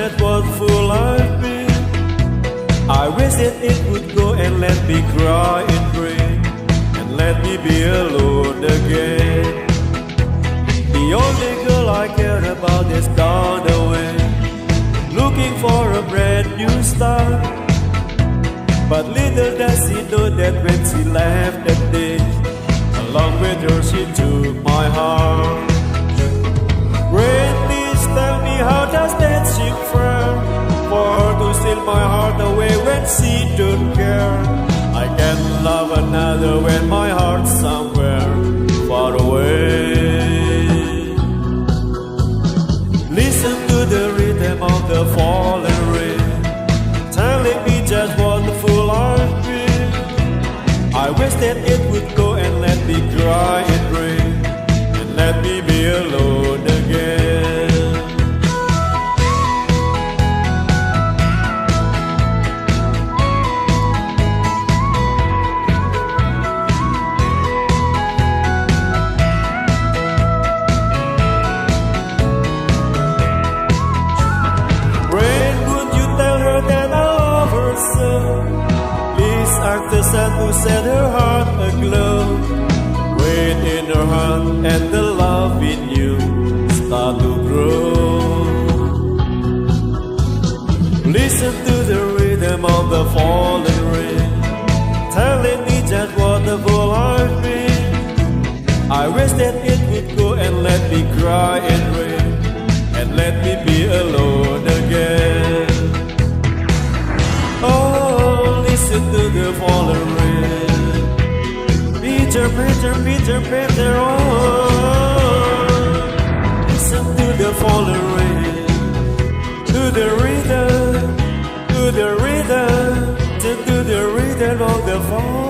just what fool I've been. I wish that it would go and let me cry and rain, and let me be alone again. The only girl I care about is gone away, looking for a brand new start. But little does she know that when she left that day, along with her she took my heart. Rain, please tell me, how does that ship fare, for her to steal my heart away when she don't care? I can't love another when my heart's somewhere far away. Listen to the rhythm of the falling rain, telling me just what the fool I've been. I wish that it would go and let me cry and rain, and let me be alone again. Rain, would you tell her that I love her so? Please ask the sun to set her heart aglow. Rain in her heart and the love in you start to grow. Listen to the rhythm of the falling rain, telling me just what the fool I've been. I wish that it would go and let me cry and rain, and let me be alone again. Oh, listen to the falling rain, Peter, Peter, Peter, Peter, oh. Listen to the falling rain, to the rhythm, to the rhythm, to the rhythm of the fall.